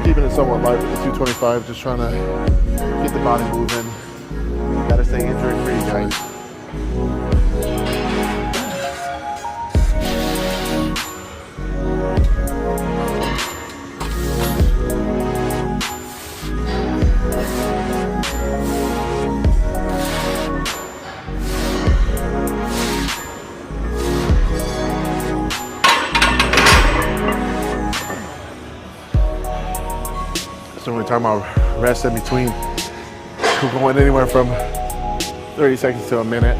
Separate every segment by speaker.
Speaker 1: Keeping it somewhat light with the 225, just trying to get the body moving. Gotta stay injury free, guys. So when we're talking about rest in between, we're going anywhere from 30 seconds to a minute.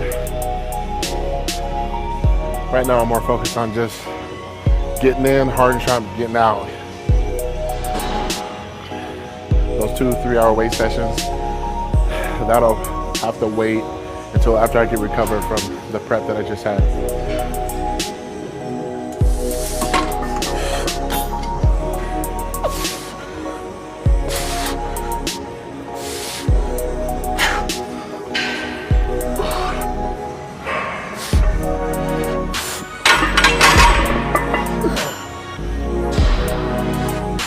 Speaker 1: Right now I'm more focused on just getting in hard and trying getting out. Those 2-3 hour weight sessions, that'll have to wait until after I get recovered from the prep that I just had.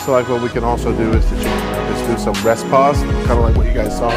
Speaker 1: So like what we can also do is to just do some rest pause, kind of like what you guys saw.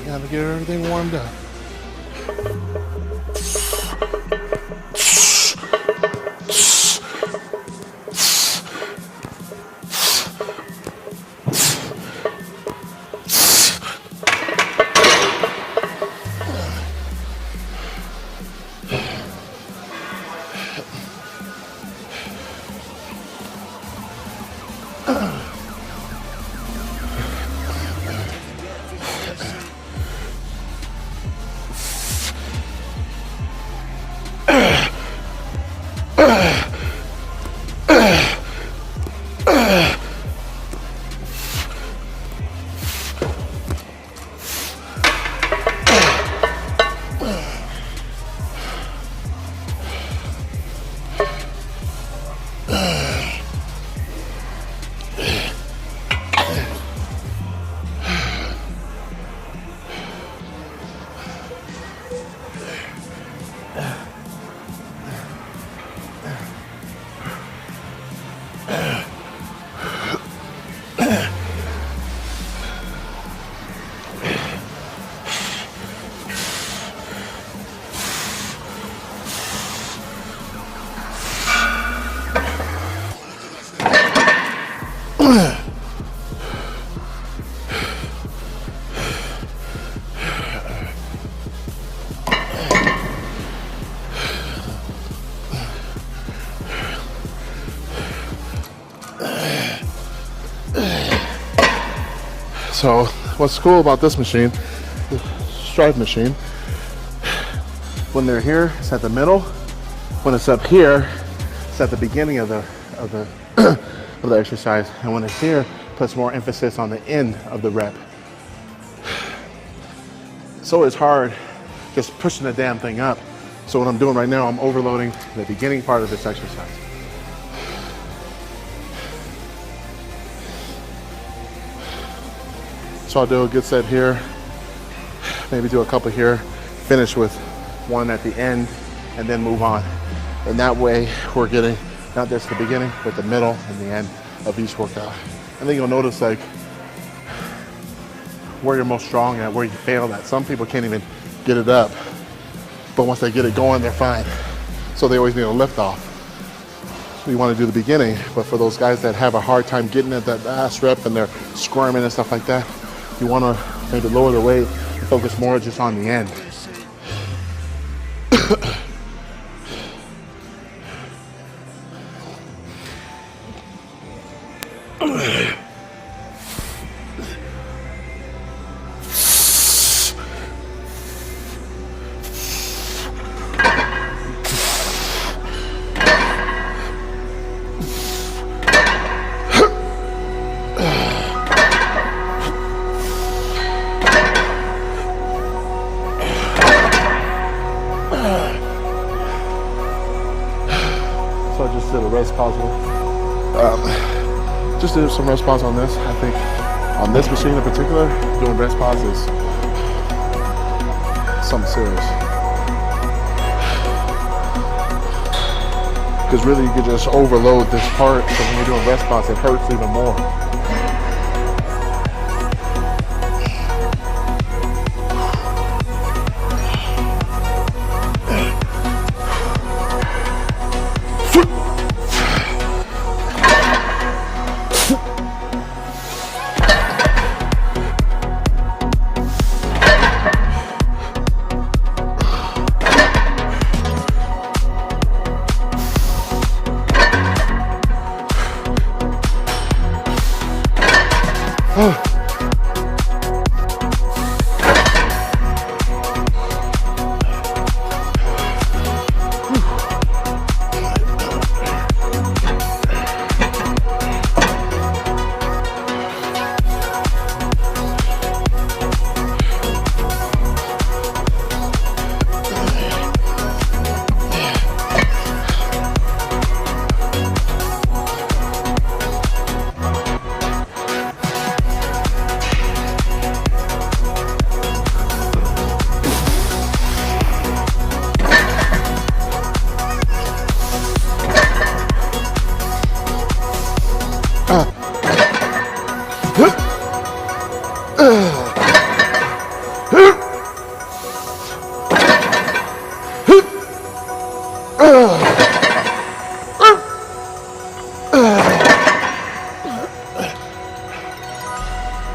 Speaker 1: Gotta get everything warmed up. So what's cool about this machine, the strive machine, when they're here, it's at the middle. When it's up here, it's at the beginning of the of the exercise. And when it's here, it puts more emphasis on the end of the rep. So it's hard just pushing the damn thing up. So what I'm doing right now, I'm overloading the beginning part of this exercise. So I'll do a good set here, maybe do a couple here, finish with one at the end, and then move on. And that way we're getting not just the beginning, but the middle and the end of each workout. And then you'll notice like where you're most strong at, where you failed at. Some people can't even get it up, but once they get it going, they're fine. So they always need a lift off. So you want to do the beginning, but for those guys that have a hard time getting at that last rep and they're squirming and stuff like that, you want to maybe lower the weight and focus more just on the end. So I just did a rest pause. Just did some rest pause on this. I think on this machine in particular, doing rest pause is something serious. Because really you could just overload this part, so when you're doing rest pause, it hurts even more.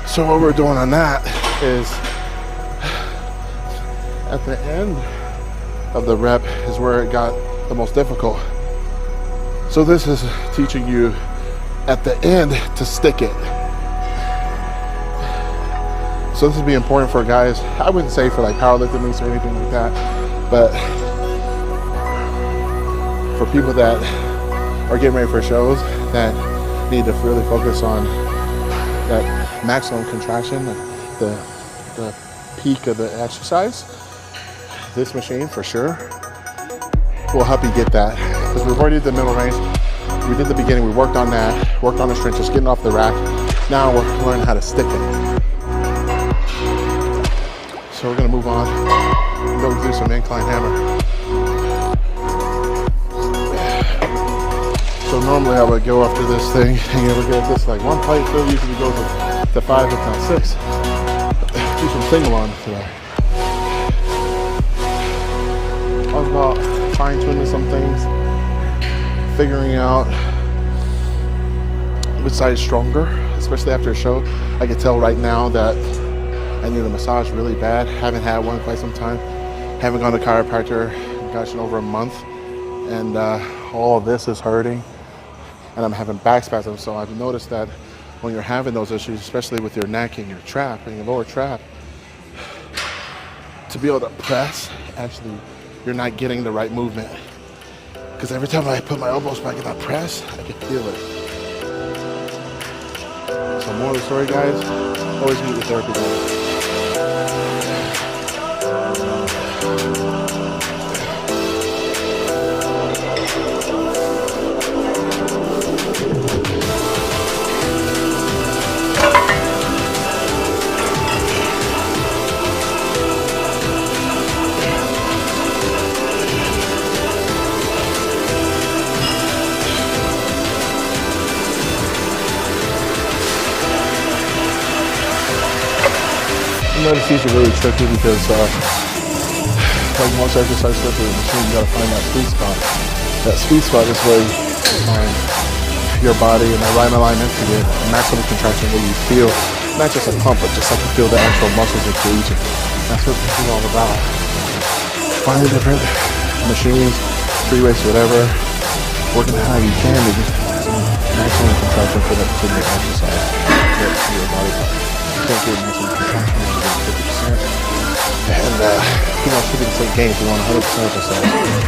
Speaker 1: So what we're doing on that is at the end of the rep is where it got the most difficult. So this is teaching you at the end to stick it. So this would be important for guys, I wouldn't say for like powerlifting meets or anything like that, but for people that are getting ready for shows that need to really focus on that maximum contraction, the peak of the exercise, this machine for sure will help you get that. Because we've already did the middle range, we did the beginning, we worked on that, worked on the strength, just getting off the rack. Now we're learning how to stick it. So we're gonna move on, go do some incline hammer. So normally I would go after this thing and you ever get this like one plate fill usually goes to 5 if not 6. Do some sing-along today. I was about fine-tuning some things, figuring out which side is stronger, especially after a show. I can tell right now that I need a massage really bad. Haven't had one in quite some time. Haven't gone to chiropractor, gosh, in over a month. And all of this is hurting. And I'm having back spasms, so I've noticed that when you're having those issues, especially with your neck and your trap and your lower trap, to be able to press, actually, you're not getting the right movement. Because every time I put my elbows back in that press, I can feel it. So more of the story, guys, always meet with therapy, guys. You notice these are really tricky because, like most exercise with the machine, you gotta find that sweet spot. That sweet spot is where you find your body and the right alignment to get a maximum contraction where you feel not just a pump, but just like you feel the actual muscles engaging. That's what this is all about. Finding different machines, free weights, whatever, working how you can to get maximum contraction for that particular exercise. Get to your body part. You can't get maximum contraction. 50%. And, you know, 50% gains, we want 100% of ourselves.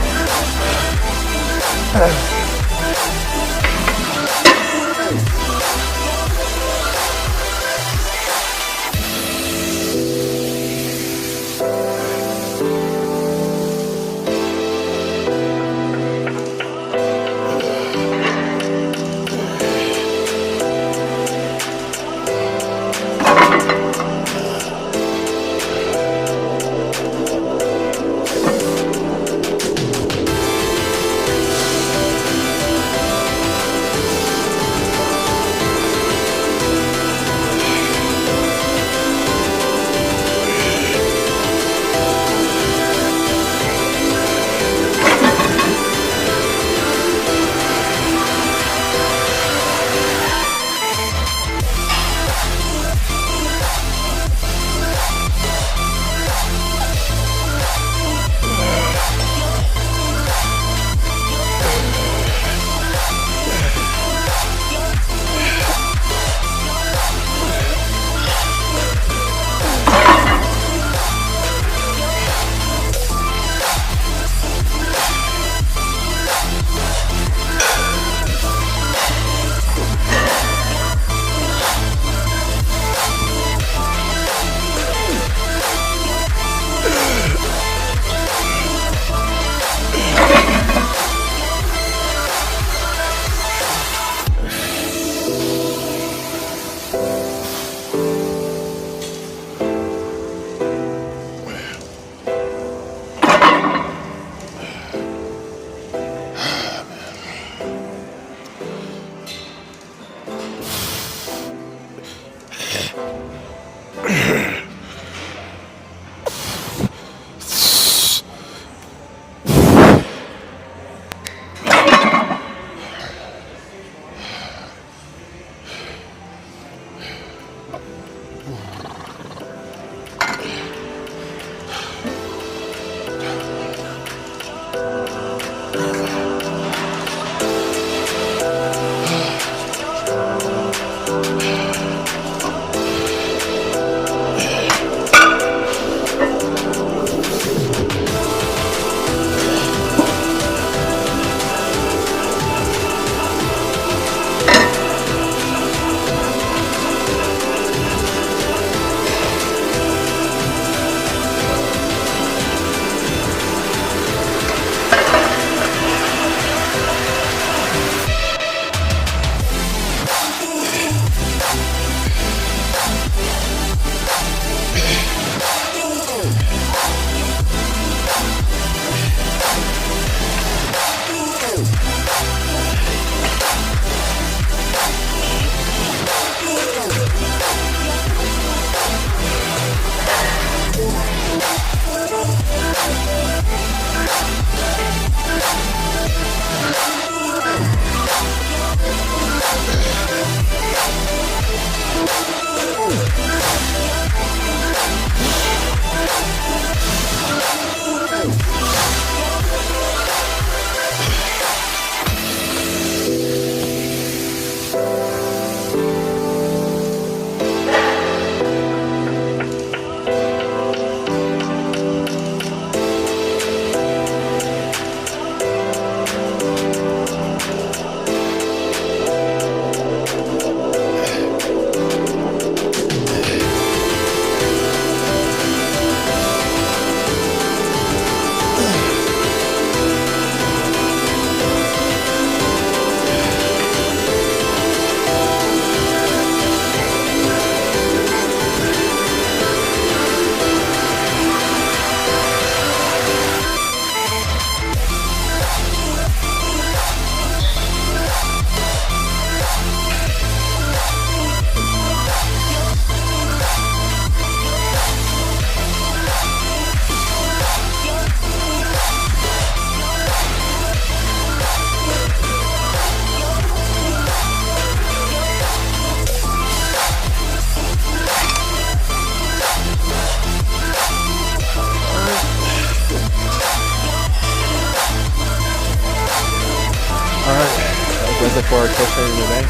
Speaker 1: for our test training today.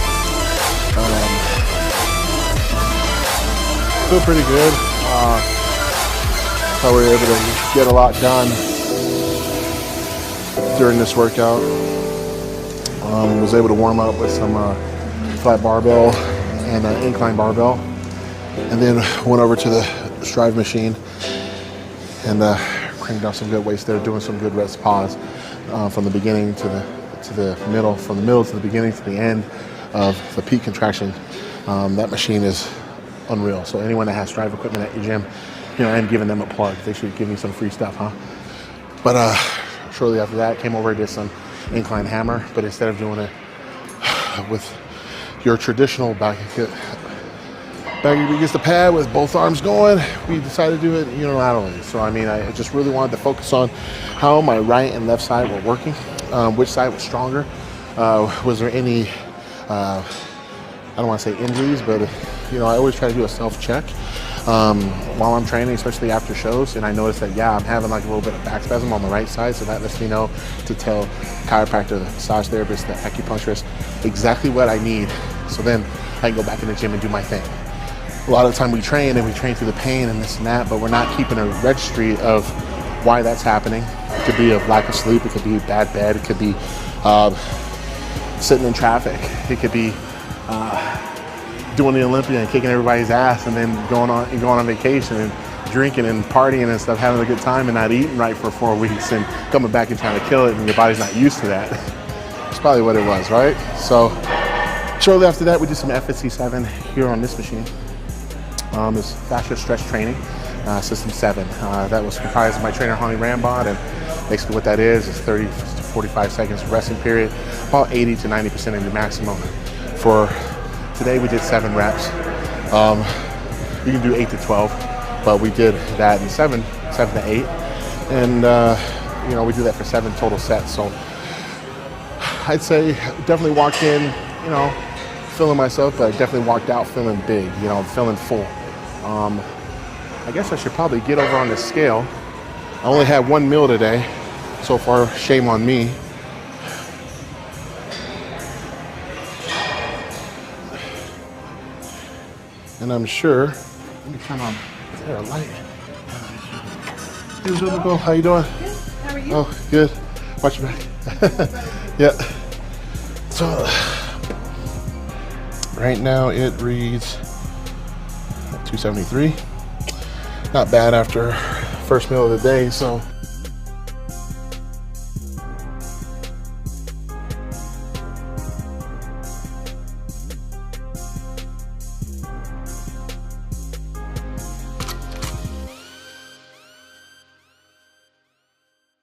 Speaker 1: Feel pretty good. Thought we were able to get a lot done during this workout. Was able to warm up with some flat barbell and incline barbell, and then went over to the strive machine and cranked out some good weights there, doing some good rest pause from the beginning to the middle, from the middle to the beginning to the end of the peak contraction. That machine is unreal. So anyone that has strive equipment at your gym, you know, I'm giving them a plug. They should give me some free stuff, huh? But shortly after that, came over and did some incline hammer, but instead of doing it with your traditional back against the pad with both arms going, we decided to do it unilaterally. So I mean, I just really wanted to focus on how my right and left side were working, which side was stronger. Was there any, I don't want to say injuries, but I always try to do a self-check while I'm training, especially after shows, and I noticed that, yeah, I'm having like a little bit of back spasm on the right side, so that lets me know to tell chiropractor, the massage therapist, the acupuncturist exactly what I need, so then I can go back in the gym and do my thing. A lot of the time we train through the pain and this and that, but we're not keeping a registry of why that's happening. It could be a lack of sleep, it could be bad bed, it could be sitting in traffic, it could be doing the Olympia and kicking everybody's ass, and then going on vacation and drinking and partying and stuff, having a good time and not eating right for 4 weeks and coming back and trying to kill it, and your body's not used to that. That's probably what it was, right? So shortly after that, we did some FSC7 here on this machine. It's fascia stretch training, system 7. That was comprised of my trainer, Honey Rambod, and basically what that is 30 to 45 seconds resting period, about 80 to 90% of your maximum. For today, we did 7 reps. You can do 8 to 12, but we did that in 7 to 8, and we do that for 7 total sets. So I'd say definitely walked in, feeling myself, but I definitely walked out feeling big, feeling full. I guess I should probably get over on the scale. I only had 1 meal today so far, shame on me. And I'm sure, let me turn on, is there a light? Hey, Zobo, how you doing?
Speaker 2: Good, how are you?
Speaker 1: Oh, good. Watch your back. Yeah. So, right now it reads 273. Not bad after first meal of the day, so